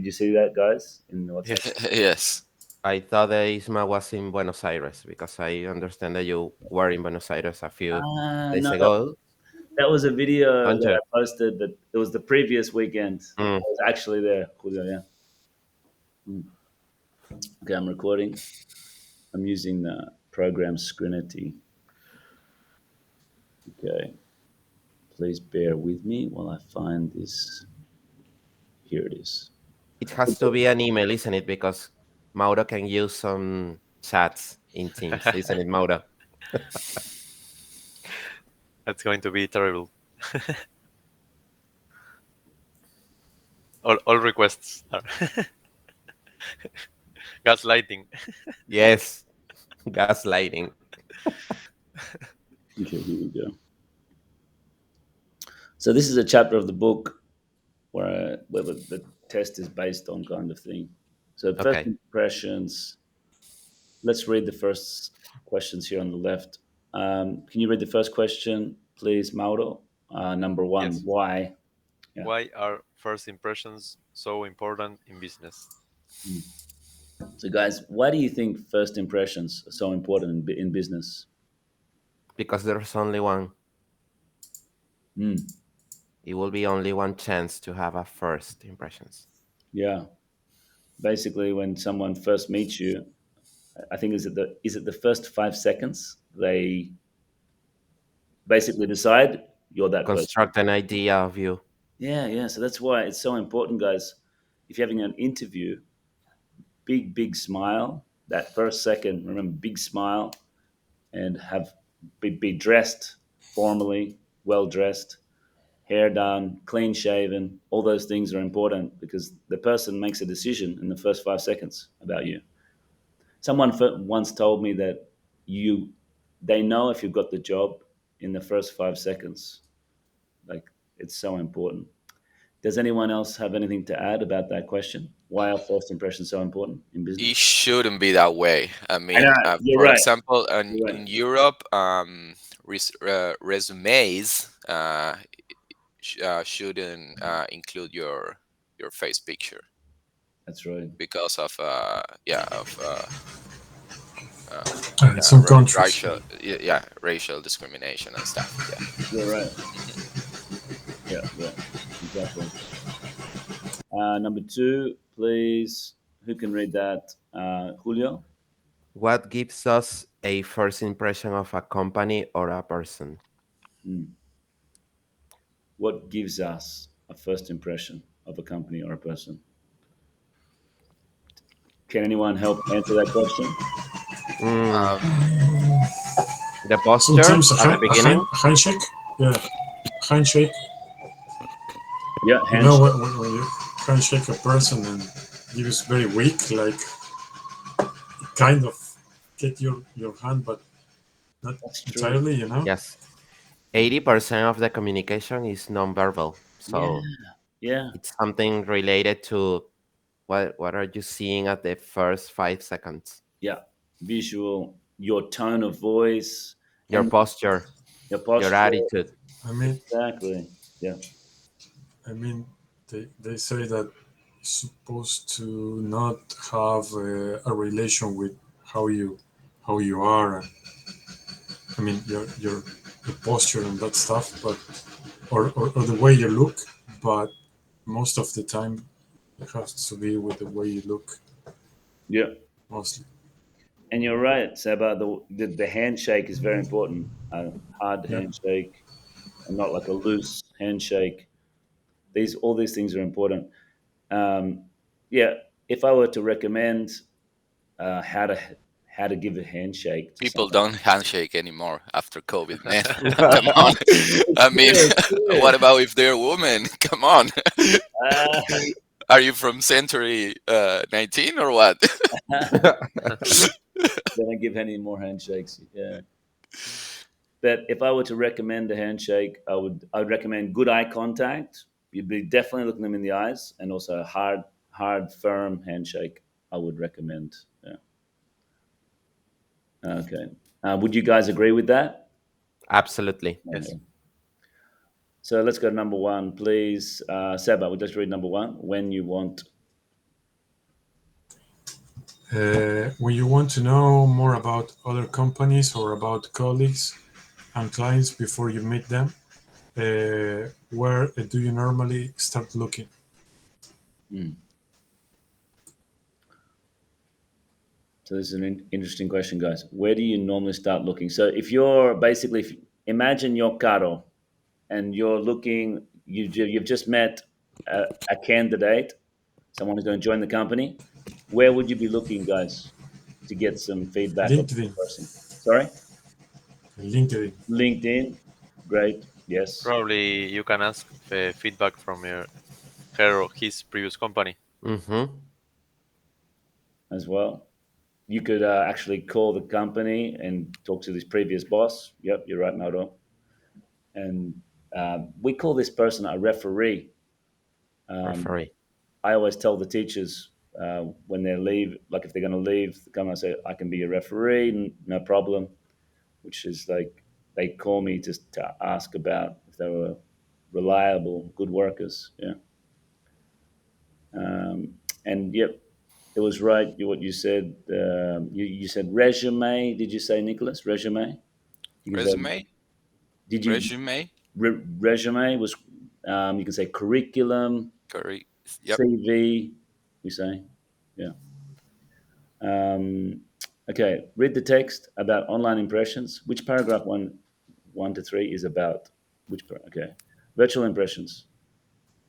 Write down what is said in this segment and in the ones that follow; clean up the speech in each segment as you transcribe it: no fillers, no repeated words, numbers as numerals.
Did you see that, guys, in WhatsApp? Yes. I thought that Isma was in Buenos Aires because I understand that you were in Buenos Aires a few days No, ago. that was a video Don't that you? I posted, but it was the previous weekend. I Mm. was actually there, Julio, yeah. Okay, I'm recording. I'm using the program Scrinity. Okay, please bear with me while I find this. Here it is. It has to be an email, isn't it? Because Mauro can use some chats in Teams, isn't it, Mauro? That's going to be terrible. All requests are gaslighting. Yes, gaslighting. Okay, here we go. So this is a chapter of the book where the test is based on kind of thing. So first Okay. impressions. Let's read the first questions here on the left. Can you read the first question, please, Mauro? Number one, Yes. why? Yeah. Why are first impressions so important in business? Mm. So, guys, why do you think first impressions are so important in business? Because there's only one. Mm. It will be only one chance to have a first impressions. Yeah. Basically, when someone first meets you, I think is it the first 5 seconds they basically decide you're that person. Construct an idea of you. Yeah, yeah. So that's why it's so important, guys. If you're having an interview, big smile. That first second, remember, big smile, and be dressed formally, well dressed, hair done, clean shaven. All those things are important because the person makes a decision in the first 5 seconds about you. Someone once told me that you, they know if you've got the job in the first 5 seconds. Like, it's so important. Does anyone else have anything to add about that question? Why are first impressions so important in It business? shouldn't be that way. I I mean, know you're for right. example, You're right. in Europe, resumes shouldn't include your face picture That's right. because of uh, In some countries. racial discrimination and stuff. Yeah. You're right. Yeah, yeah, exactly. Number two, please. Who can read that? Julio. What gives us a first impression of a company or a person? Hmm. What gives us a first impression of a company or a person? Can anyone help answer that question? Mm, Um, the posture Sometimes at the beginning. a handshake. Yeah, handshake. Yeah, You know, handshake. when you handshake a person and he was very weak, like kind of get your hand, but not That's true. entirely, you know? Yes. 80% of the communication is nonverbal. Yeah, So yeah, it's something related to what are you seeing at the first 5 seconds? yeah. Visual, your tone of voice, Your and posture, your your posture. attitude. I mean, Exactly. Yeah. I mean, they say that supposed to not have a relation with how you are. And, I mean, your posture and that stuff, but or the way you look, but most of the time it has to be with the way you look Yeah. mostly. And you're right, Seba. The handshake is very important. A hard Yeah. handshake and not like a loose handshake. All these things are important. Um, yeah. If I were to recommend uh, how to how to give a handshake to People someone, don't handshake anymore after COVID, man. Come on. I mean, it's what good. about if they're women? Come on. Uh, Are you from century 19 or what? they don't give any more handshakes. Yeah. But if I were to recommend a handshake, I would recommend good eye contact. You'd be definitely looking them in the eyes, and also a hard, firm handshake. I would recommend. Yeah. Okay. Would you guys agree with that? Absolutely. Yes. Okay. So let's go to number one, please. Seba, we'll just read number one. When you want. When you want to know more about other companies or about colleagues and clients before you meet them, where do you normally start looking? Mm. So this is an interesting question, guys. Where do you normally start looking? So if you're basically, if, imagine you're Caro and you're looking, you've just met a candidate, someone who's going to join the company. Where would you be looking, guys, to get some feedback on this LinkedIn. person? Sorry, LinkedIn. LinkedIn. Great. Yes, Probably you can ask feedback from her or his previous company. Mm-hmm. as well. You could actually call the company and talk to this previous boss. Yep, you're right, Mauro. And we call this person a referee. Um, Referee. I always tell the teachers when they leave, like if they're going to leave, come and say, I can be a referee, no problem, which is like they call me just to ask about if they were reliable, good workers. Yeah. And yep, it was right. What you said, you said resume. Did you say, Nicholas? Resume? You can say, Resume, did you, resume, resume was, you can say curriculum, correct. Yep. CV, we say. Yeah. Um, okay, read the text about online impressions. Which paragraph one to three is about? Okay, virtual impressions.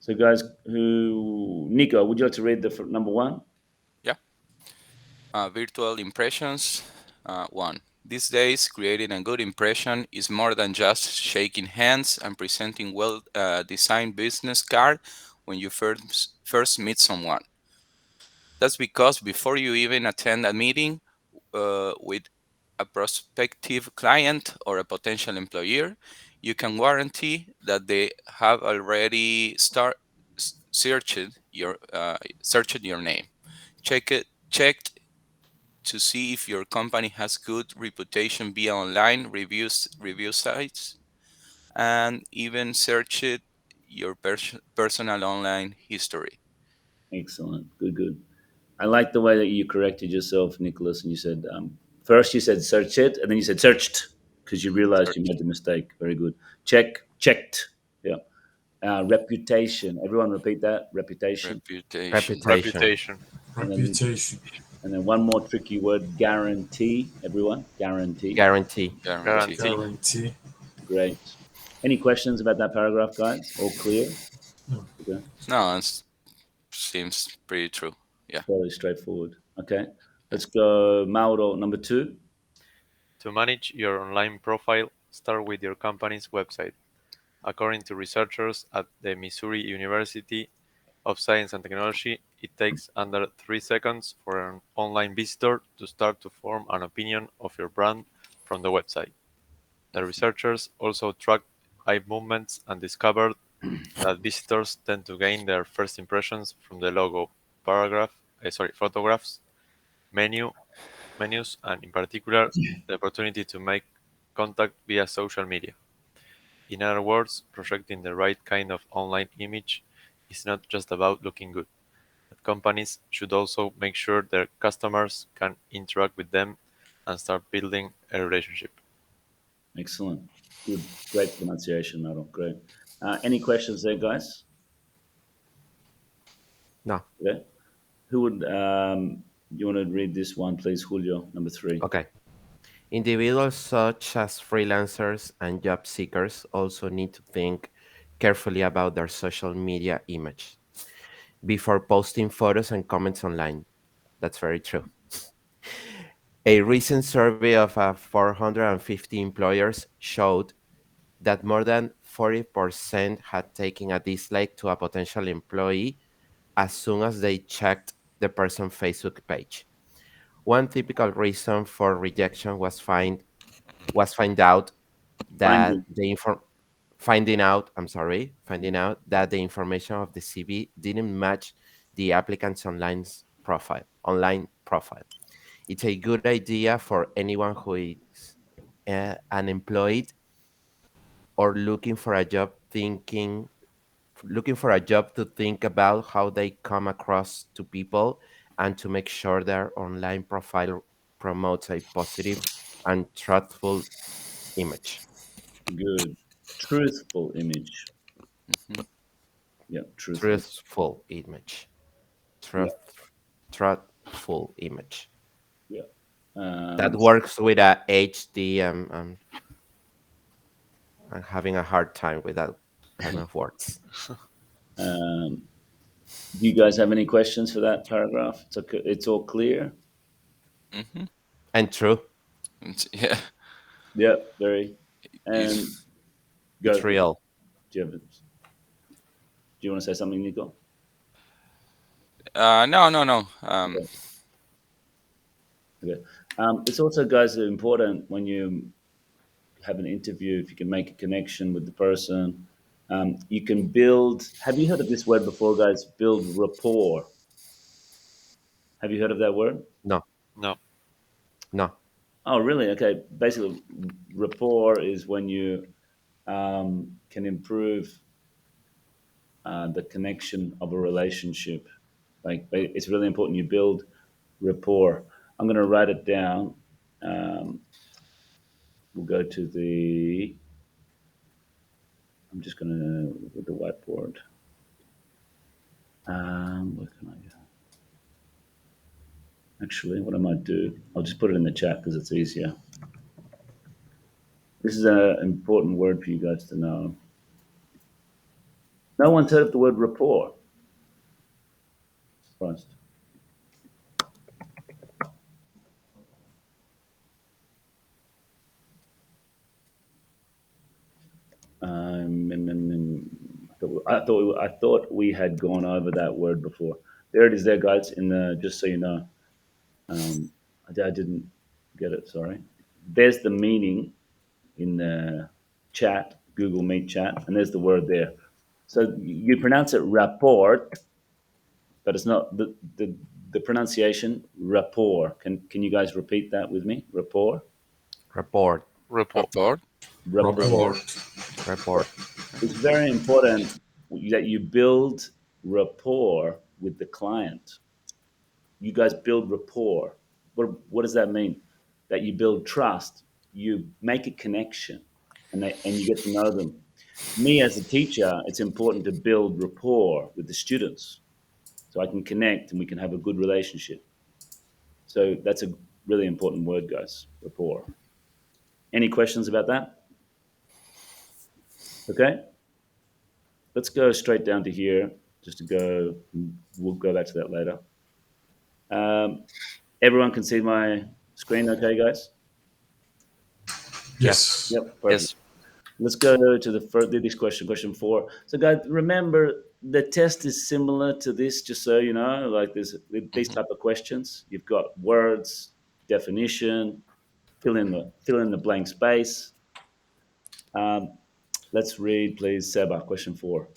So, guys, Nico, would you like to read the number one? Yeah. Virtual impressions. One. These days, creating a good impression is more than just shaking hands and presenting well designed business card when you first meet someone. That's because before you even attend a meeting with a prospective client or a potential employer, you can guarantee that they have already searched your name, checked to see if your company has good reputation via online review sites, and even searched your personal online history. Excellent. Good, good. I like the way that you corrected yourself, Nicholas, and you said, first you said search it, and then you said searched because you realized you Search made the mistake. Very good. Checked. Yeah. Reputation. Everyone repeat that. Reputation. reputation. Reputation. Reputation. And then, Reputation. and then one more tricky word, guarantee. Everyone, guarantee. Guarantee. Guarantee. Guarantee. Guarantee. Great. Any questions about that paragraph, guys? All clear? No. Okay. No, it seems pretty true. Yeah. Fairly straightforward. Okay. Let's go, Mauro, number two. To manage your online profile, start with your company's website. According to researchers at the Missouri University of Science and Technology, it takes under 3 seconds for an online visitor to start to form an opinion of your brand from the website. The researchers also tracked eye movements and discovered that visitors tend to gain their first impressions from the logo, photographs, menu, menus, and in particular, the opportunity to make contact via social media. In other words, projecting the right kind of online image is not just about looking good, but companies should also make sure their customers can interact with them and start building a relationship. Excellent. Good. Great pronunciation, Mauro. Great. Any questions there, guys? No. Okay. Who would, you want to read this one, please, Julio, number three? Okay. Individuals such as freelancers and job seekers also need to think carefully about their social media image before posting photos and comments online. That's very true. A recent survey of 450 employers showed that more than 40% had taken a dislike to a potential employee as soon as they checked the person's Facebook page. One typical reason for rejection was that Finding. the inform finding out I'm sorry finding out that the information of the CV didn't match the applicant's online profile. It's a good idea for anyone who is unemployed or looking for a job to think about how they come across to people and to make sure their online profile promotes a positive and truthful image. Good. Truthful image. Mhm. Yeah, truthful. Truthful image. Yeah, Truthful image. yeah. That Um, works with a HD. I'm having a hard time with that kind of words. um, do you guys have any questions for that paragraph? It's okay. It's all clear. Mhm. And true. Yeah, Yeah, very. is And It's go. real. Do you want to say something, Nico? no, no, no. Okay. Okay. It's also, guys, important when you have an interview, if you can make a connection with the person, you can build. Have you heard of this word before, guys? Build rapport. Have you heard of that word? No, No. no. Oh, really? Okay. Basically, rapport is when you can improve the connection of a relationship. Like, it's really important you build rapport. I'm going to write it down. Um, we'll go to the. I'm just going to with the whiteboard. Where can I go? Actually, what I might do, I'll just put it in the chat because it's easier. This is an important word for you guys to know. No one's heard of the word rapport. Christ. I thought we had gone over that word before. There it is, there, guys. In the just so you know, I didn't get it. Sorry. There's the meaning in the chat, Google Meet chat, and there's the word there. So you pronounce it rapport, but it's not the pronunciation rapport. Can you guys repeat that with me? Rapport, Report. Report. report. rapport. Report. Report. It's very important that you build rapport with the client. You guys build rapport. What does that mean? That you build trust. You make a connection, and you get to know them. Me as a teacher, it's important to build rapport with the students so I can connect and we can have a good relationship. So that's a really important word, guys. Rapport. Any questions about that? Okay, let's go straight down to here. Just to go, we'll go back to that later. Um, everyone can see my screen, okay, guys? Yes. Yes. Yep, perfect. Yes. Let's go to the next question, question 4. So, guys, remember the test is similar to this, just so you know. Like this, these Mhm. type of questions. You've got words, definition, fill in the blank space. Um, let's read, please, Seba. Question 4.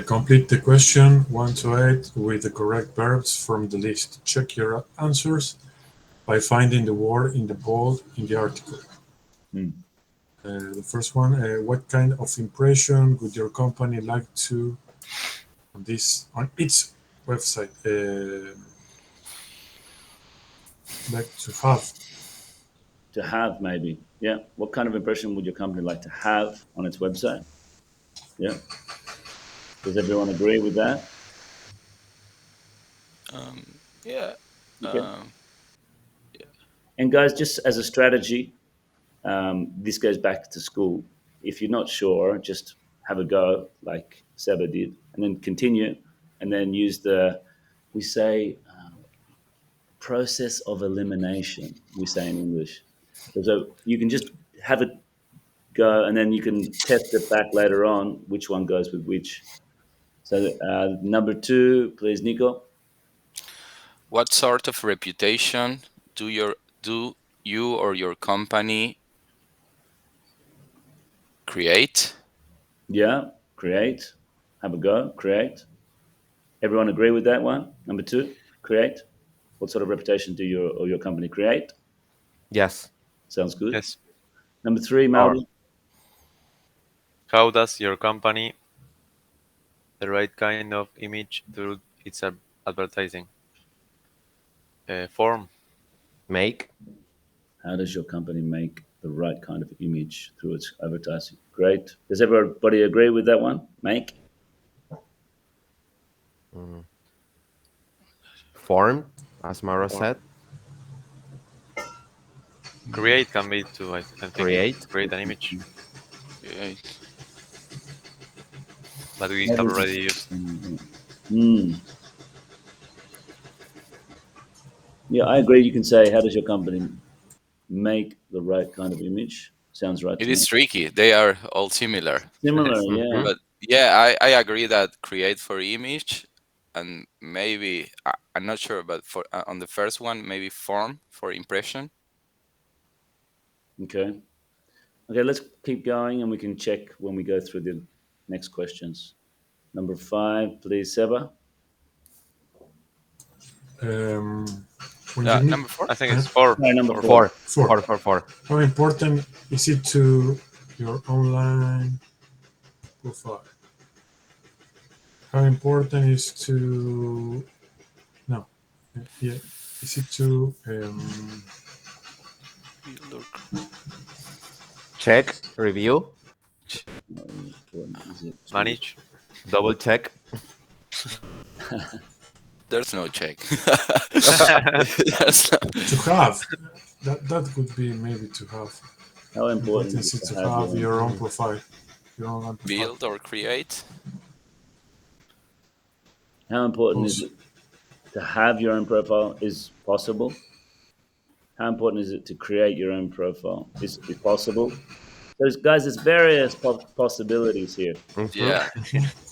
Complete the question 1 to 8 with the correct verbs from the list. Check your answers by finding the word in the bold in the article. Hmm. The first one, what kind of impression would your company like to on its website like to have? To have, maybe. Yeah. What kind of impression would your company like to have on its website? Yeah. Does everyone agree with that? Yeah. Okay. Um, yeah. And guys, just as a strategy, this goes back to school. If you're not sure, just have a go like Seba did, and then continue, and then use we say, process of elimination, we say in English. So you can just have it go, and then you can test it back later on, which one goes with which. So number 2, please, Nico. What sort of reputation do you or your company create? Yeah, create. Have a go, create. Everyone agree with that one? Number 2, create. What sort of reputation do your or your company create? Yes. Sounds good. Yes. Number 3, Or Maldi. How does your company the right kind of image through its advertising. Form. Make. How does your company make the right kind of image through its advertising? Great. Does everybody agree with that one? Make? Mm. Form, as Mauro Form. said. Create can be too. I'm thinking Create. create an image, Yeah. but we How have does it- already used. Mm. Yeah, I agree. You can say, how does your company make the right kind of image? Sounds right It to me. is tricky. They are all similar. Similar, yeah. Mhm. But yeah, I agree that create for image and maybe I'm not sure, but for on the first one, maybe form for impression. Okay. Okay, let's keep going and we can check when we go through the next questions. Number 5, please, Seba. Um, when you meet Number four. I think uh, it's four. No, number Four. four. Four. four, Four. how important is it to your online profile? How important is to no, yeah, is it to Check. Review. How important is it to... Manage. Double check. There's no check. to have? That could be maybe to have. How How important important is is it it to to have have your your own own... profile, your online profile? Build or create. How important is Also, it to have your own profile is possible? How important is it to create your own profile? Is possible? There's guys, there's various possibilities here. Mhm.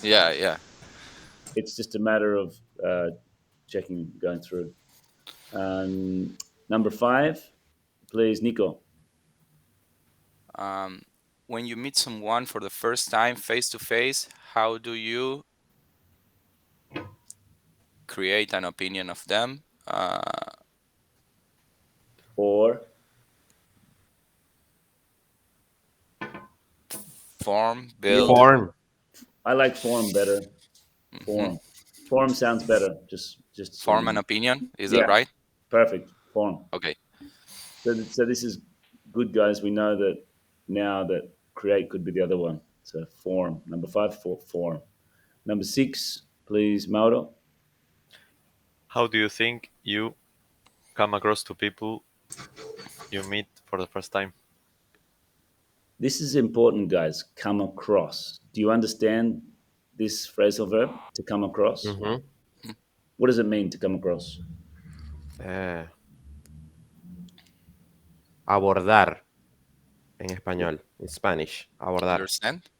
Yeah, yeah. It's just a matter of checking, going through. Number 5, please, Nico. Um, when you meet someone for the first time face to face, how do you create an opinion of them? Or Form, build. build. Form. I like form better. Mhm. Form. Form sounds better. Just so you Form an know. opinion. Is that Yeah, right? perfect. Form. Okay. So this is good, guys. We know that now that create could be the other one. So form. Number 5, form. Number 6, please, Mauro. How do you think you come across to people you meet for the first time? This is important, guys. Come across. Do you understand this phrasal verb to come across? Mhm. What does it mean to come across? Eh, abordar en español, in Spanish. Abordar. Understand?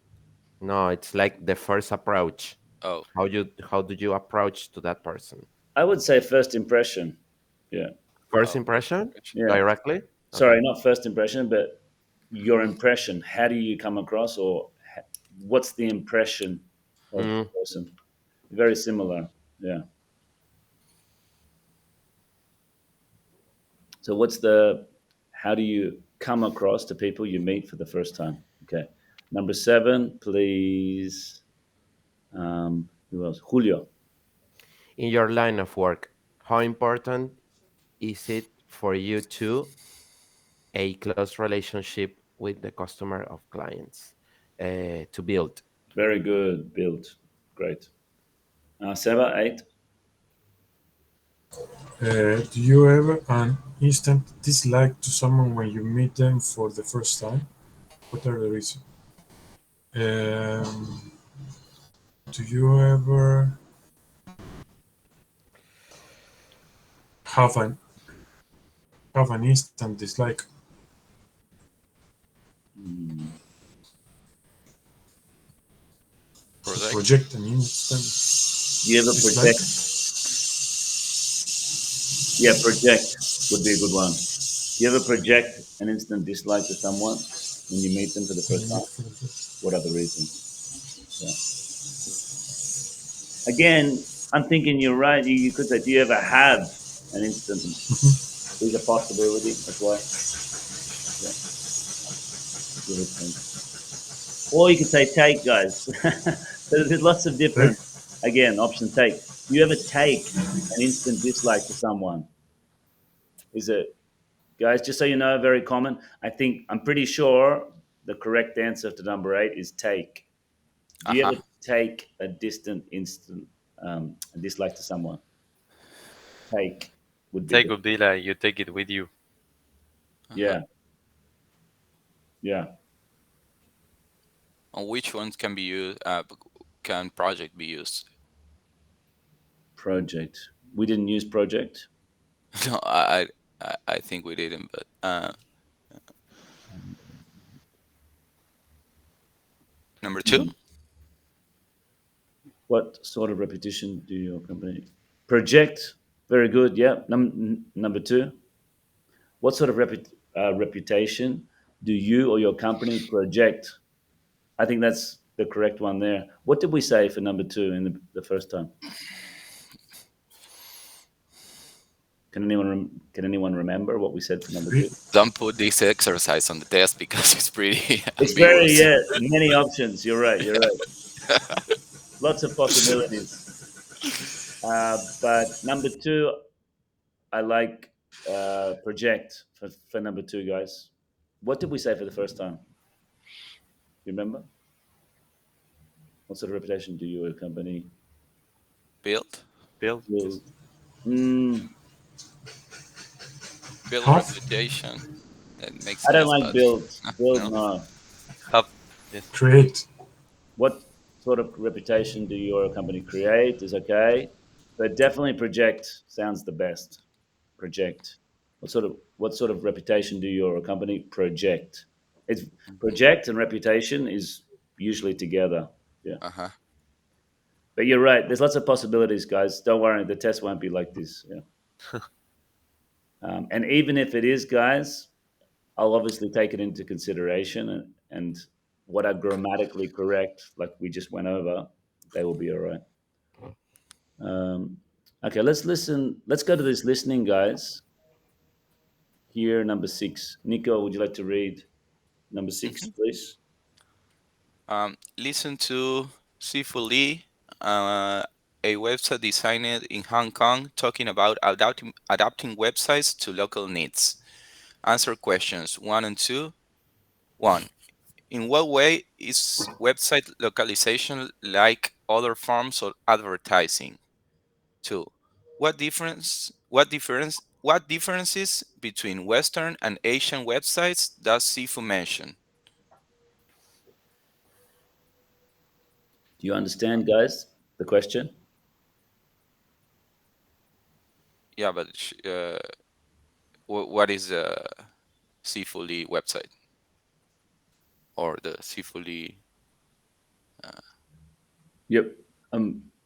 No, it's like the first approach. Oh, How do you approach to that person? I would say first impression. Yeah. First oh, first impression impression. Yeah. directly? Sorry, Okay. not first impression, but your impression. How do you come across, or what's the impression of the Mm, person? Very similar. Yeah. So how do you come across to people you meet for the first time? Okay. Number 7, please. Who else? Julio. in your line of work, how important is it for you to a close relationship with the customer of clients to build? Very good. Build. Great. Seba, 8. do you ever an instant dislike to someone when you meet them for the first time? What are the reasons? Um, do you ever have an instant dislike? Mm. Project. Project an instant Do you ever dislike? project? Yeah, project would be a good one. Do you ever project an instant dislike to someone when you meet them for the When first you time? meet for the first- What are the reasons? Yeah. Again, I'm thinking you're right. You could say, do you ever have an instant? Is a possibility. That's why. Yeah. Give it a think. Or you could say take, guys. There's lots of different Again, option take. Do you ever take an instant dislike to someone? Is it, guys? Just so you know, very common. I'm pretty sure the correct answer to number 8 is take. Do you Uh-huh. ever take a instant dislike to someone? Take would be. Take would be like you take it with you. Yeah. Yeah. On which ones can be used? Can project be used? Project. We didn't use project. No, I think we didn't. But number 2. What sort of reputation do your company project? Very good. Yeah. Number 2. What sort of reputation do you or your company project? I think that's the correct one there. What did we say for number 2 in the first time? Can anyone remember what we said for number 2? Don't put this exercise on the test because it's pretty It's very ambiguous. many options. You're right. Lots of possibilities. But number 2, I like project for number 2, guys. What did we say for the first time? You remember? What sort of reputation do your company Build Build. build? build Huh? reputation. That makes I don't sense, like but build. Build, no. no. Have. Create. What sort of reputation do your company create is okay, but definitely project sounds the best. Project. What sort of reputation do your company project? It's project and reputation is usually together. Yeah. Uh-huh. But you're right. There's lots of possibilities, guys. Don't worry. The test won't be like this. Yeah. And even if it is, guys, I'll obviously take it into consideration, and what are grammatically correct, like we just went over, they will be all right. Okay, let's listen. Let's go to this listening, guys. Here, number 6. Nico, would you like to read number 6, please? Listen to Sifu Lee, a website designed in Hong Kong, talking about adapting websites to local needs. Answer questions 1 and 2. 1. In what way is website localization like other forms of advertising? 2. What differences between Western and Asian websites does Sifu mention? Do you understand, guys, the question? Yeah, but what is the Sifu Lee website or the Sifu Lee? Yep.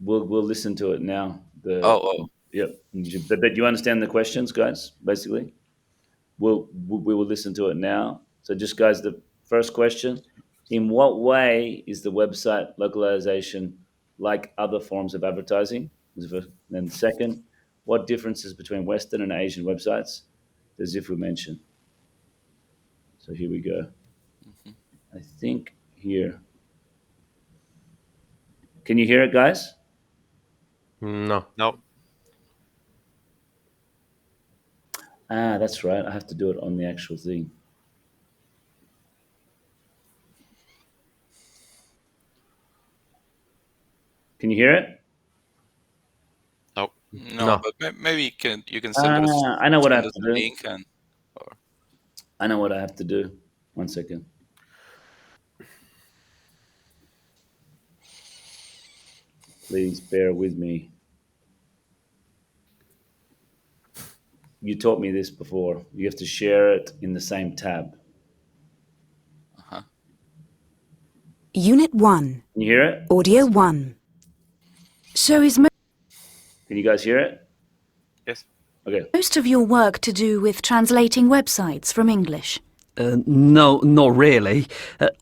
We'll listen to it now. Oh, Yep. But you understand the questions, guys? Basically, we will listen to it now. So, just guys, the first question: in what way is the website localization like other forms of advertising? Then, second, what differences between Western and Asian websites does Zifu mention? So here we go. I think here. Can you hear it, guys? No. No. Ah, that's right. I have to do it on the actual thing. Can you hear it? No. no, but maybe you can send us I know what I send have us to the do. link and I know what I have to do. 1 second. Please bear with me. You taught me this before. You have to share it in the same tab. Unit 1, Can you hear it? Audio 1. So is Can you guys hear it? Yes. Okay. most of your work to do with translating websites from English? No, not really.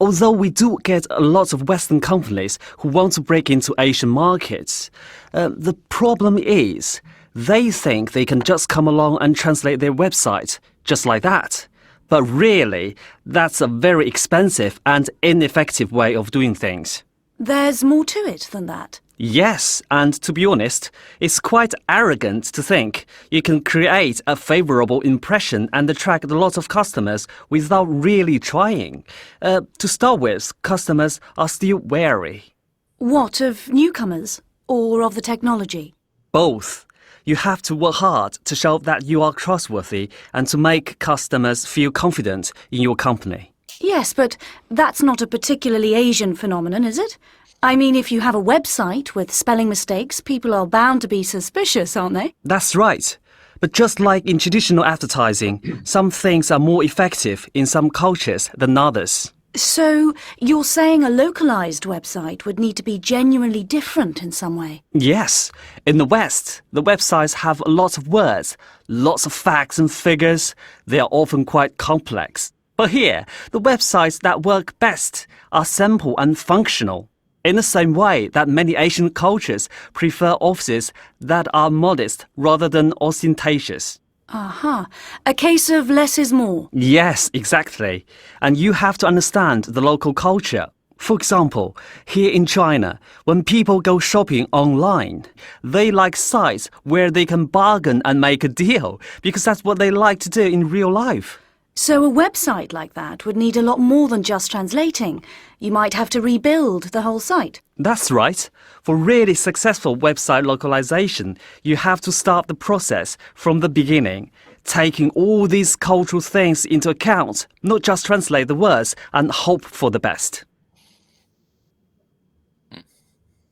Although we do get a lot of Western companies who want to break into Asian markets. The problem is, they think they can just come along and translate their website, just like that. But really, that's a very expensive and ineffective way of doing things. There's more to it than that. Yes, and to be honest, it's quite arrogant to think you can create a favorable impression and attract a lot of customers without really trying. To start with, customers are still wary. What, of newcomers? Or of the technology? Both. You have to work hard to show that you are trustworthy and to make customers feel confident in your company. Yes, but that's not a particularly Asian phenomenon, is it? I mean, if you have a website with spelling mistakes, people are bound to be suspicious, aren't they? That's right. But just like in traditional advertising, some things are more effective in some cultures than others. So, you're saying a localized website would need to be genuinely different in some way? Yes, in the West, the websites have lots of words, lots of facts and figures. They are often quite complex. But here, the websites that work best are simple and functional. In the same way that many Asian cultures prefer offices that are modest rather than ostentatious. Aha. A case of less is more. Yes, exactly. And you have to understand the local culture. For example, here in China, when people go shopping online, they like sites where they can bargain and make a deal, because that's what they like to do in real life. So a website like that would need a lot more than just translating. You might have to rebuild the whole site. That's right. For really successful website localization, you have to start the process from the beginning, taking all these cultural things into account, not just translate the words and hope for the best.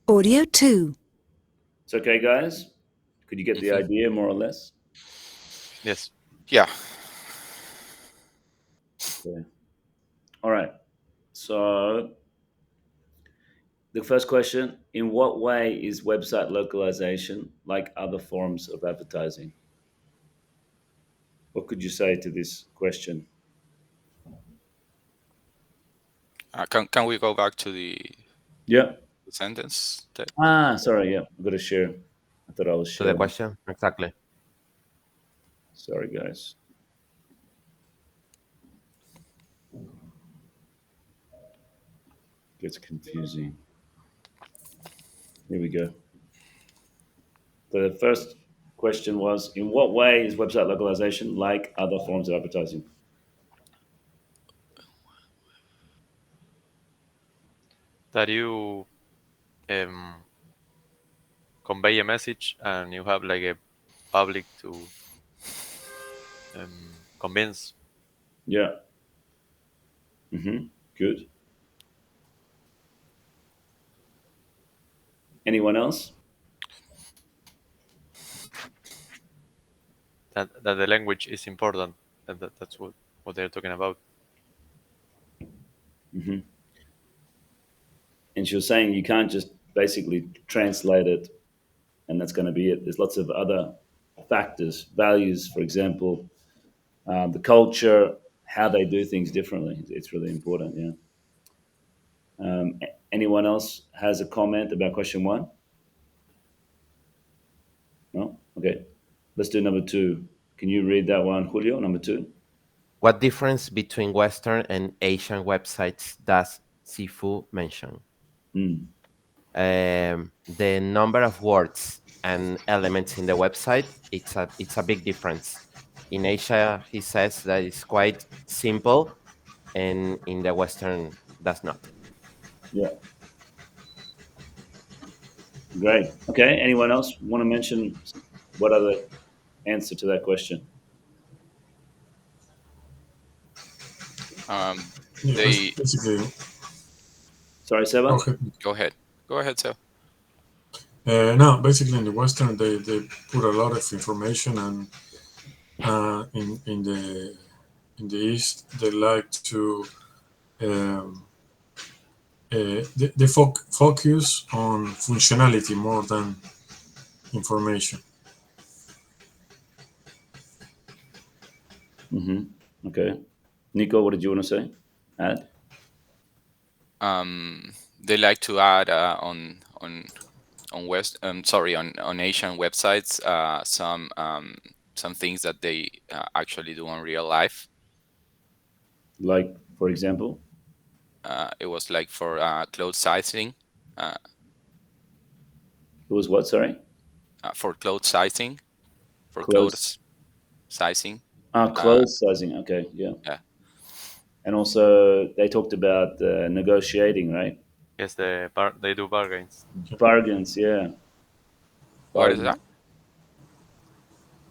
Audio 2. It's okay, guys? Could you get the idea, more or less? Yes. Yeah. Okay. All right. So the first question, in what way is website localization like other forms of advertising? What could you say to this question? Can we go back to the Yeah. sentence? Sorry. Yeah. I've got to share. I thought I was To the sharing. question? Exactly. Sorry, guys. Gets confusing. Here we go. The first question was, in what way is website localization like other forms of advertising? That you convey a message and you have like a public to convince. Yeah. Good. Anyone else? That the language is important. That's what they're talking about. And she was saying you can't just basically translate it and that's going to be it. There's lots of other factors, values, for example, the culture, how they do things differently. It's really important, yeah. Anyone else has a comment about question 1? No? Okay. Let's do number 2. Can you read that one, Julio, number 2? What difference between Western and Asian websites does Sifu mention? The number of words and elements in the website, it's a big difference. In Asia, he says that it's quite simple, and in the Western, that's not. Yeah. Great. Okay. Anyone else want to mention what other answer to that question? They Basically, Sorry, Seba? go ahead. Go ahead, Seb. no, basically in the Western they put a lot of information, and in the East they like to they focus on functionality more than information. Okay. Nico, what did you want to say? Add? They like to add on Asian websites some things that they actually do in real life. Like, for example? It was like for clothes sizing. It was what? Sorry. For clothes sizing. For Clothes. clothes sizing. Clothes sizing. Okay, yeah. Yeah. And also, they talked about negotiating, right? Yes, they do bargains. Bargains, yeah. What is Bargains. that?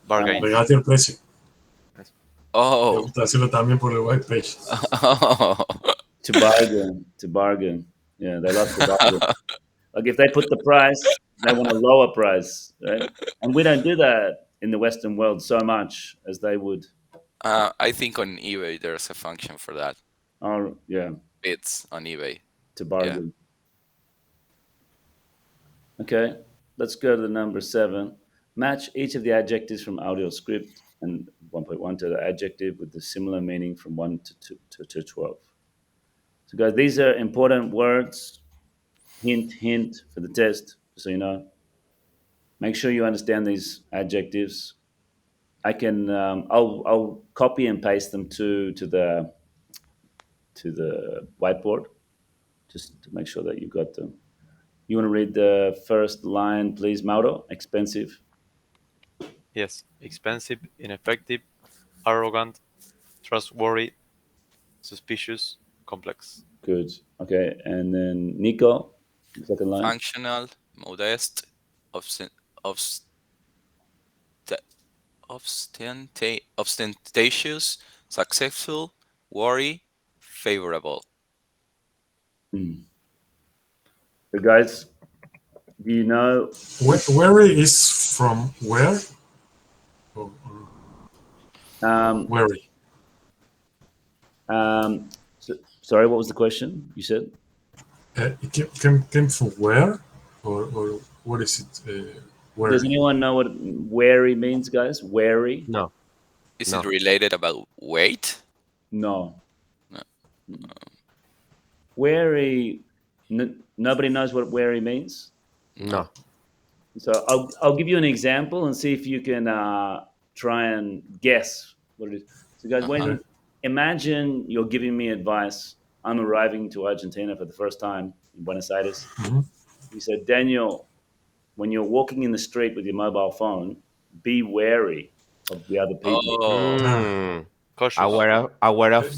Bargains. Pegate el precio. Oh. Preguntárselo también por el white page. To bargain. Yeah, they love to bargain. Like if they put the price, they want a lower price, right? And we don't do that in the Western world so much as they would. I think on eBay there's a function for that. Oh, yeah, Bids on eBay. to bargain. Okay, let's go to the number 7. Match each of the adjectives from audio script and 1.1 to the adjective with the similar meaning from 1 to 12. So, guys, these are important words. Hint for the test, so you know. Make sure you understand these adjectives. I can I'll copy and paste them to the whiteboard just to make sure that you got them. You want to read the first line, please, Mauro? Expensive. Yes, expensive, ineffective, arrogant, trustworthy, suspicious, complex. Good. Okay, and then Nico, the second line. Functional, modest, ostentatious, successful, worry, favorable. So guys, do you know? Where is from where? Worry. Sorry, what was the question you said? It came from where? Or what is it? Where? Does anyone know what wary means, guys? Wary? No. Is No. it related about weight? No. No. Wary. Nobody knows what wary means. No. So I'll give you an example and see if you can try and guess what it is. So guys, when imagine you're giving me advice. I'm arriving to Argentina for the first time in Buenos Aires. Mhm. You said, Daniel, when you're walking in the street with your mobile phone, be wary of the other people. Oh, Cautious. Aware of Aware of.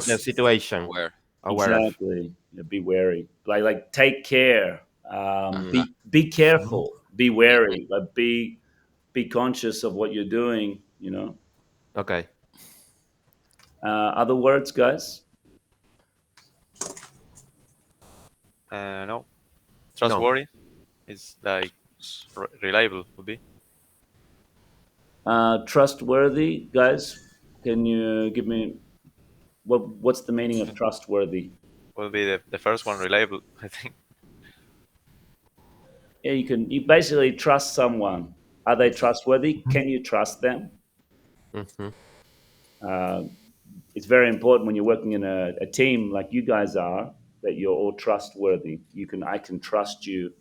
the situation. where? Aware of. Exactly. Yeah, be wary. Like take care. Be careful. Be wary. Like be conscious of what you're doing. You know. Okay. Other words, guys. No. Trustworthy is like reliable would be. Trustworthy, guys. Can you give me what's the meaning of trustworthy? Will be the first one, reliable, I think. Yeah, you basically trust someone. Are they trustworthy? Can you trust them? Mm-hmm. It's very important when you're working in a team like you guys are that you're all trustworthy. I can trust you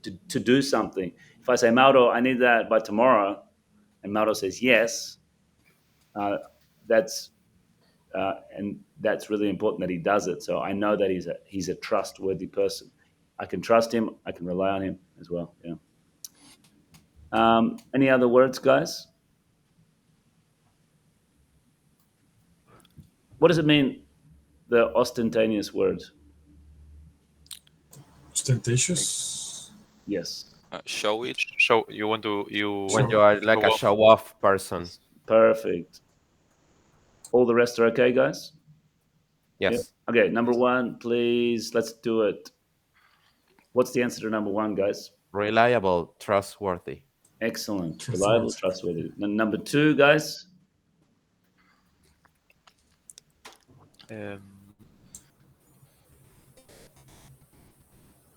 to do something. If I say, Mauro, I need that by tomorrow, and Mauro says yes, that's really important that he does it. So I know that he's a trustworthy person. I can trust him. I can rely on him as well. Yeah. Any other words, guys? What does it mean? The ostentatious word. Ostentatious. Yes. Show it. Show you want to When you are like a off. show-off person. Perfect. All the rest are okay, guys? Yes. Yeah. Okay, number 1, please. Let's do it. What's the answer to number 1, guys? Reliable, trustworthy. Excellent. Reliable, trustworthy. Number 2, guys?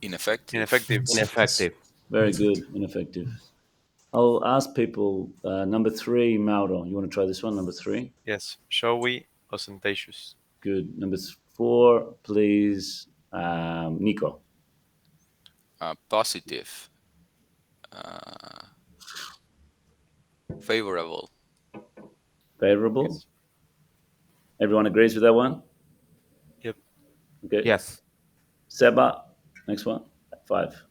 Ineffective. Ineffective. Very good. Ineffective. I'll ask people. Number 3, Mauro. You want to try this one? Number 3? Yes. Showy, ostentatious. Good. Number 4, please, Nico. Positive. Favorable. Favorable. Yes. Everyone agrees with that one? Yep. Okay. Yes. Seba, next one. 5.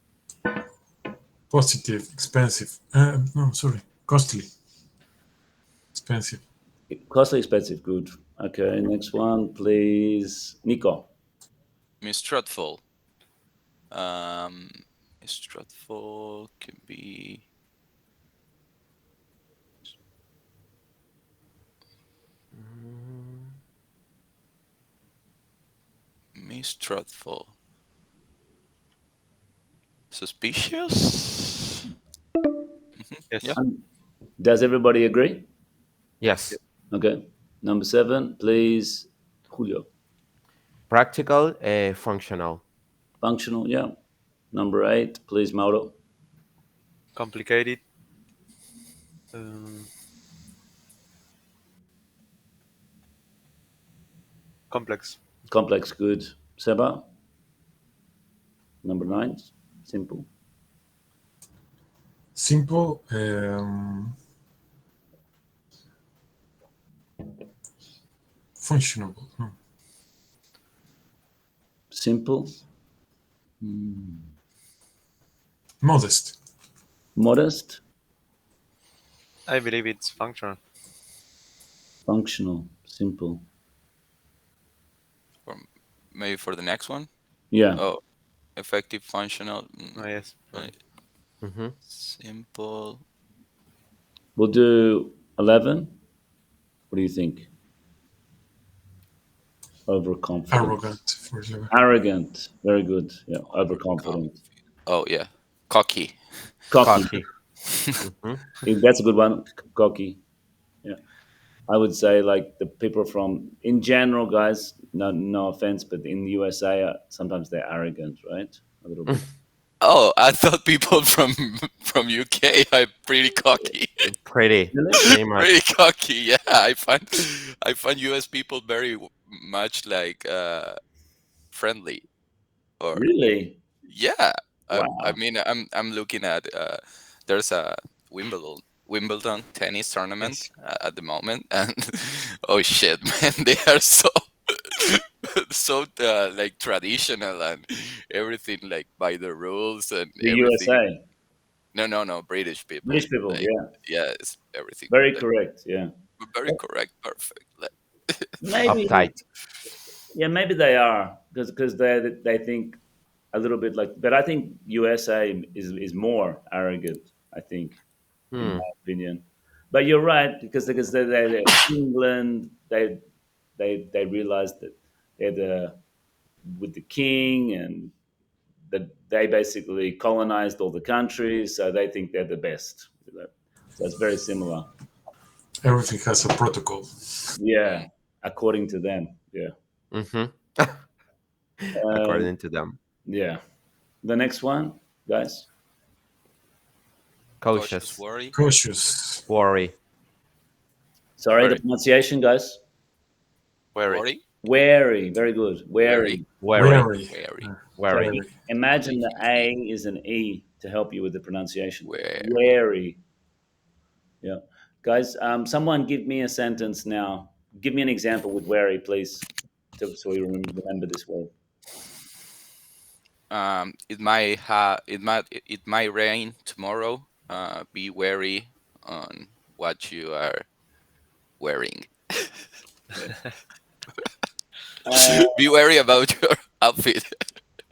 Positive, expensive. No, sorry, costly, expensive. Costly, expensive, good. Okay, next one, please. Nico. Mistrustful. Mistrustful can be mistrustful. Suspicious? Yes. Yeah. Does everybody agree? Yes. Okay. Number 7, please. Julio. Practical, functional. Functional, yeah. Number 8, please, Mauro. Complicated. Um, complex. Complex, good. Seba. Number 9, simple. Simple. Functional. Simple. Modest. Modest. I believe it's functional. Functional. Simple. Or maybe for the next one. Yeah. Oh, effective, functional, Oh, yes. Hmm. simple. We'll do 11. What do you think? Overconfident. Arrogant. For example. Arrogant. Very good. Yeah. Overconfident. Oh yeah, cocky. Cocky. Hmm. That's a good one. Cocky. Yeah. I would say like the people from, in general, guys, no offense, but in the USA, sometimes they're arrogant, right? A little bit. Oh, I thought people from UK are pretty cocky. Pretty Really? much. Pretty cocky. Yeah, I find US people very much like friendly. Or Really? yeah, I Wow. mean I'm looking at there's a Wimbledon tennis tournament Yes. at the moment, and oh shit, man, they are so so like traditional and everything like by the rules and The everything. USA. No, British people British people, like yeah. yes, everything Very like correct, yeah. very correct, perfect. Maybe, Uptight. yeah, maybe they are because they think a little bit like, but I think USA is more arrogant. I think, in Hmm. my opinion. But you're right because they're England. They realized that they're with the king and that they basically colonized all the countries, so they think they're the best. So it's very similar. Everything has a protocol. Yeah, according to them. Yeah. Hmm. Uh, According to them. yeah. The next one, guys. Cautious Cautious. worry. Cautious. Worry. Sorry, the Worry. pronunciation, guys. Wary. Worry. Wary. Very good. Wary. Wary. Wary. Wary. Wary. So Wary. Wary. imagine the Making A E. is an E to help you with the pronunciation. Wary. Wary. Yeah. Guys, someone give me a sentence now. Give me an example with wary, please, so we remember this word. It might rain tomorrow. Be wary on what you are wearing. Uh, Be wary about your outfit.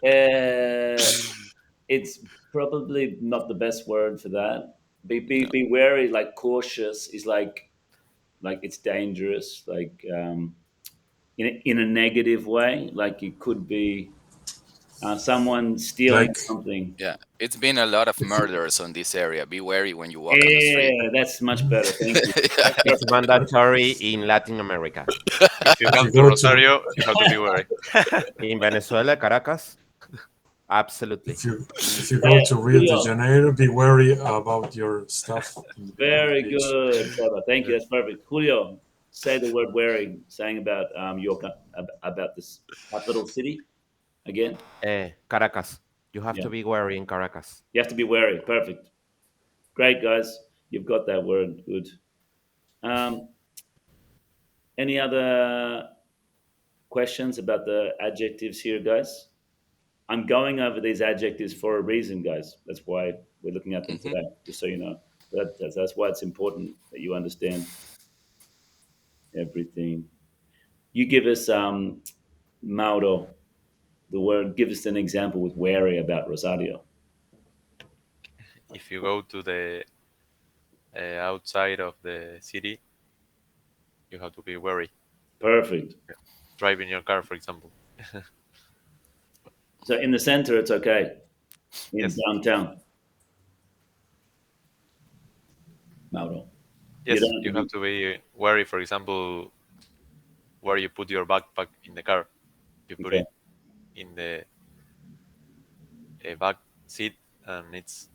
uh, it's probably not the best word for that. Be wary, like cautious, is like it's dangerous, like in a negative way. Like it could be someone stealing Like something. Yeah, it's been a lot of if you, murders on this area. Be wary when you walk on the street. Yeah, that's much better. Thank you. That's It's perfect. mandatory in Latin America. If you if you come to go to Rosario, you have to be wary. In Venezuela, Caracas, absolutely. if you go to Rio de Julio, Janeiro, be wary about your stuff in the very beach. good, Seba. Thank you. Yeah. That's perfect. Julio, say the word wearing, saying about about this capital city again. Caracas. You have Yeah, to be wary in Caracas. you have to be wary. Perfect. Great, guys. You've got that word. Good. Um, any other questions about the adjectives here, guys? I'm going over these adjectives for a reason, guys. That's why we're looking at them Mhm. today, just so you know. That's why it's important that you understand everything. You give us, Mauro, the word, give us an example with wary about Rosario. If you go to the outside of the city, you have to be wary. Perfect. Driving your car, for example. So in the center, it's okay. In Yes. downtown, Mauro. You Yes, don't you have have to to be wary, for example, where you put your backpack in the car. You be, put okay. it in the back seat, and it's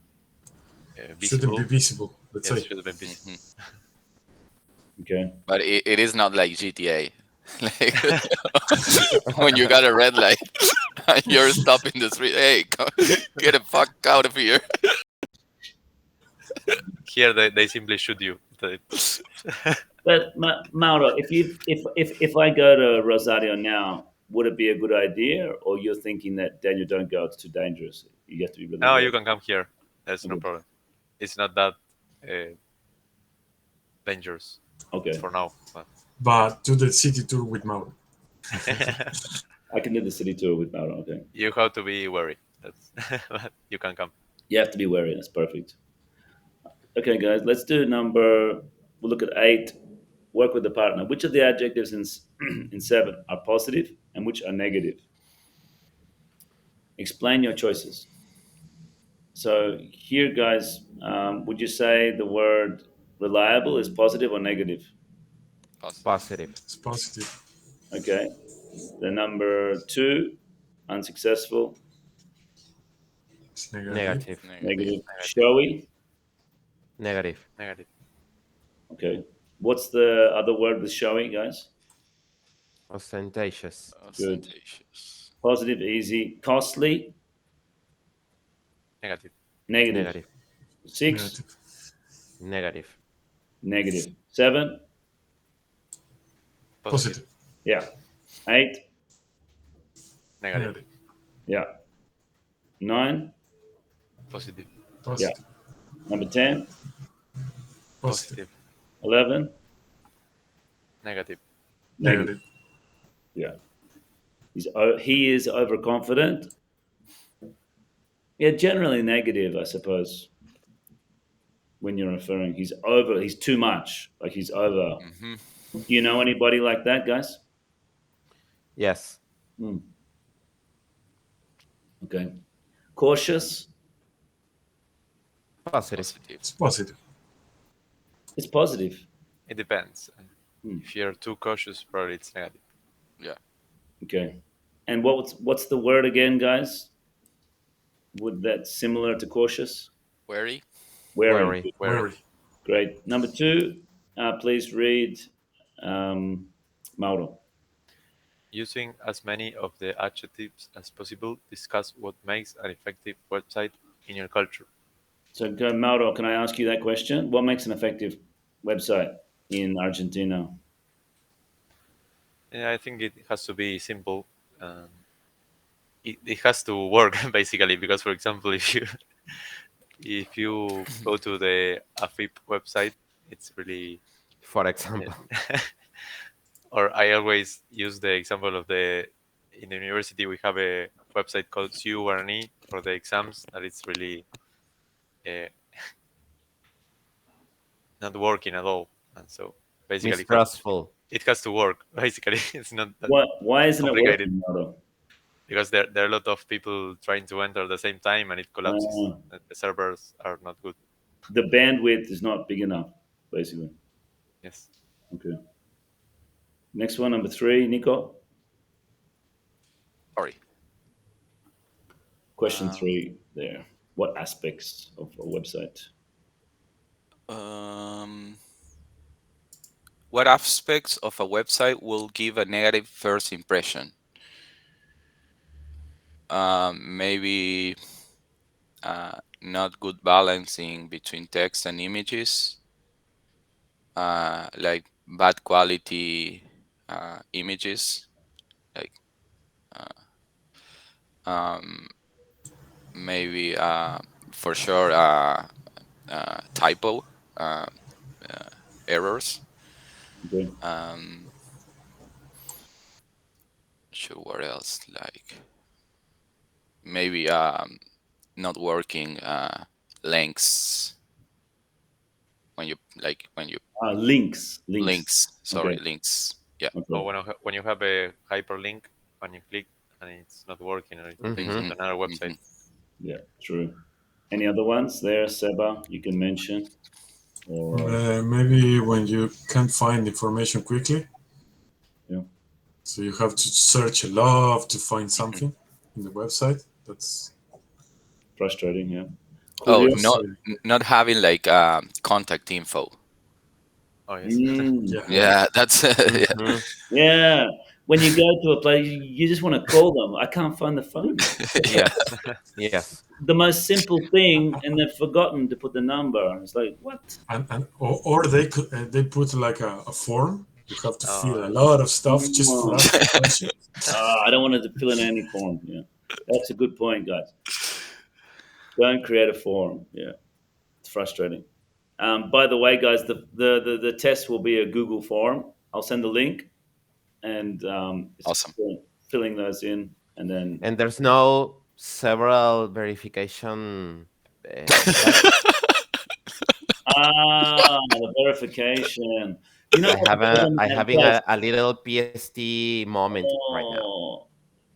Shouldn't be visible. visible, let's Yes, say. should have been visible. Mhm. Okay. But it is not like GTA. Like when you got a red light and you're stopping the street. Hey, get the fuck out of here. Here, they simply shoot you. But Mauro, if I go to Rosario now, would it be a good idea, or you're thinking that Daniel, don't go, it's too dangerous? You have to be really No, you wary. can come here. There's no Okay. problem. It's not that uh, dangerous Okay. for now. But But do the city tour with Mauro. I can do the city tour with Mauro. Okay. you have to be wary. That's but you can come. You have to be wary. That's perfect. Okay, guys, let's do number. We'll look at 8. Work with the partner. Which of the adjectives in in 7 are positive and which are negative? Explain your choices. So here, guys, would you say the word reliable is positive or negative? Positive. Positive. It's positive. Okay. The number 2, unsuccessful, It's negative. Negative. Negative. negative, Negative. showy. Negative. Negative. Okay. What's the other word with showy, guys? Ostentatious. Good. Ostentatious. Positive, easy. Costly, Negative. negative. Negative. 6, Negative. Negative. negative. 7, Positive. Positive. yeah. 8, Negative. Negative. yeah. 9, Positive. yeah. Positive. Number 10, Positive. Positive. 11, Negative. negative. Negative. Yeah. He is overconfident. Yeah, generally negative, I suppose. When you're referring, he's too much. Like he's over. Hmm. You know anybody like that, guys? Yes. Hmm. Okay. Cautious. Positive. Positive. It's positive. It's positive. It depends. Hmm. If you're too cautious, probably it's negative. Yeah. Okay. And what's the word again, guys? Would that similar to cautious? Wary. Wary. Wary. Wary. Wary. Great. Number 2, please read, Mauro. Using as many of the adjectives as possible, discuss what makes an effective website in your culture. So, Mauro, can I ask you that question? What makes an effective website in Argentina? Yeah, I think it has to be simple. Um, it has to work basically because, for example, if you go to the AFIP website, it's really For example. or I always use the example of in the university we have a website called CURNE for the exams that it's really uh, not working at all, and so basically Mistrustful. it has to work. Basically, it's not that Why isn't it complicated working, Mauro? because there are a lot of people trying to enter at the same time and it collapses. Uh, The servers are not good. the bandwidth is not big enough, basically. Yes. Okay. Next one, number 3, Nico. Sorry. Question Um, 3 there. What aspects of a website? um, what aspects of a website will give a negative first impression? Maybe not good balancing between text and images, like bad quality images, like Um, maybe for sure typo errors. Okay. Sure, what else? Like maybe not working links when you Links. sorry, Okay. links. Yeah. Or Okay. when you have a hyperlink and you click and it's not working, or it takes you Mm-hmm. to another website. Yeah. True. Any other ones there, Seba? You can mention, or Maybe when you can't find information quickly, yeah, so you have to search a lot to find something in the website. That's frustrating. Yeah. Oh, Julio. frustrating. not having like contact info. Oh yes. Mm, Yeah. yeah. Yeah, that's yeah. Mm-hmm. Yeah. When you go to a place, you just want to call them. I can't find the phone. Yes. Yes. The most simple thing, and they've forgotten to put the number. It's like, what? Or they put like a form. You have to fill a Oh, lot of stuff just for Oh, ask a question. I don't want to fill in any form. Yeah. That's a good point, guys. Don't create a form. Yeah. It's frustrating. By the way, guys, the test will be a Google form. I'll send the link, and it's Awesome. filling those in, and then And there's no several verification steps. the verification. You know what the problem I is, having guys? a little PST moment right now. Oh,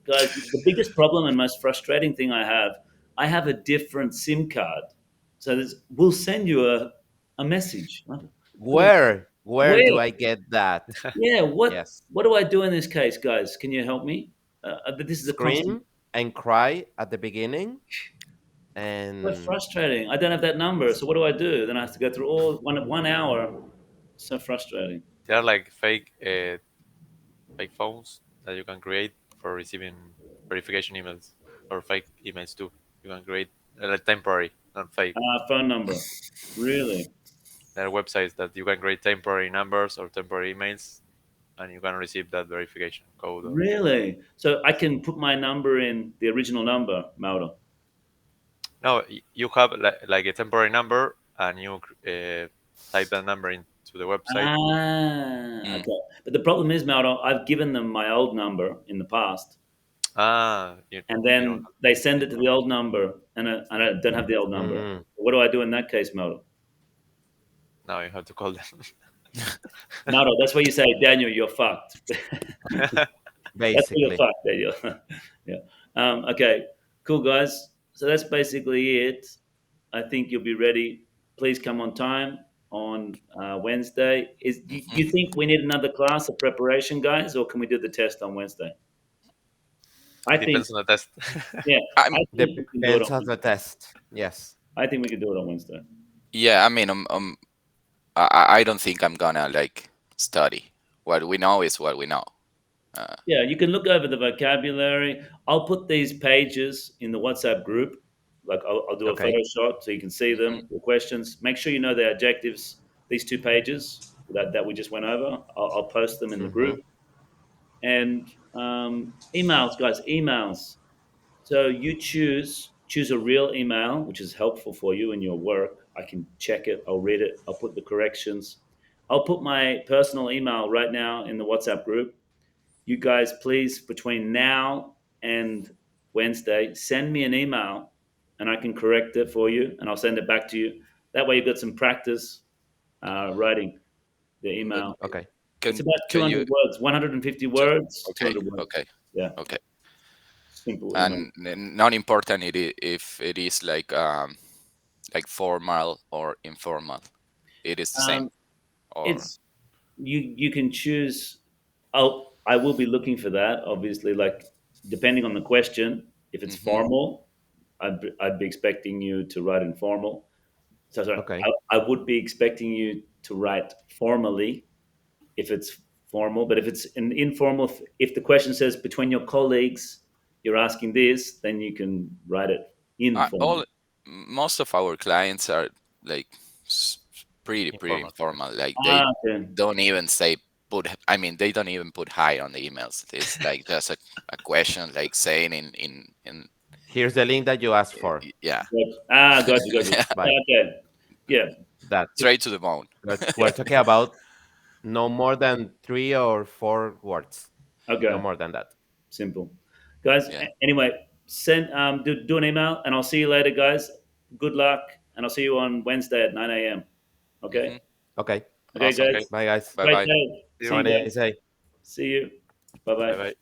guys, the biggest problem and most frustrating thing I have a different SIM card. So we'll send you a message. Where Where? do I get that? Yeah, Yes. what do I do in this case, guys? Can you help me? This is a constant. Scream and cry at the beginning So and frustrating. I don't have that number, so what do I do? Then I have to go through all 1 hour. So frustrating. there are like fake phones that you can create for receiving verification emails, or fake emails too. You can create like temporary, not fake. Phone number. Really? There are websites that you can create temporary numbers or temporary emails, and you can receive that verification code. Or Really? So I can put my number in the original number, Mauro. no, you have like a temporary number, and you type that number into the website. Mm. Okay. But the problem is, Mauro, I've given them my old number in the past, and You don't then they send have it to the old number, and I don't have the old number. mm, What do I do in that case, Mauro? now you have to call them. Mauro, that's where you say, Daniel, you're fucked. That's where you're basically. fucked, Daniel. Yeah. Okay. Cool, guys. So that's basically it. I think you'll be ready. Please come on time on Wednesday. Do you think we need another class of preparation, guys, or can we do the test on Wednesday? I It think, depends on the test. yeah, I'm I think we can do it Depends on on the Wednesday. test. Yes. I think we can do it on Wednesday. yeah. I mean, I don't think I'm gonna like study. What we know is what we know. Yeah, you can look over the vocabulary. I'll put these pages in the WhatsApp group. Like I'll do a Okay. Photoshop so you can see them, the questions. Make sure you know the adjectives, these 2 pages that we just went over. I'll post them in the Mm-hmm. group. And emails, guys, emails. So you choose a real email, which is helpful for you in your work. I can check it, I'll read it, I'll put the corrections. I'll put my personal email right now in the WhatsApp group. You guys, please, between now and Wednesday, send me an email and I can correct it for you and I'll send it back to you. That way, you've got some practice writing the email. Okay. It's Can about can 200 you? words, 150 words, Okay, 200 words. okay, Yeah, okay. simple email. And not important if it is like formal or informal. It is the same. Um, Or it's you can choose. I will be looking for that. Obviously, like depending on the question. If it's Mhm. formal, I'd be expecting you to write informal. So sorry, Okay. I would be expecting you to write formally if it's formal, but if it's an informal, if the question says between your colleagues, you're asking this, then you can write it informal. all most of our clients are like pretty Informal. informal. Like they Okay. don't even say put. I mean, they don't even put hi on the emails. It's like just a question, like saying in Here's the link that you asked for. yeah, Got you. Bye. Okay. Yeah. That straight to the bone. we're talking about no more than 3 or 4 words. Okay. No more than that. Simple. Guys, Yeah. anyway, send do an email and I'll see you later, guys. Good luck, and I'll see you on Wednesday at 9 a.m. Okay? Mhm. Okay. Okay, Awesome. guys. Bye, guys. Bye Great bye. day. See Have you a guys. nice day. See you. Bye-bye. Bye bye.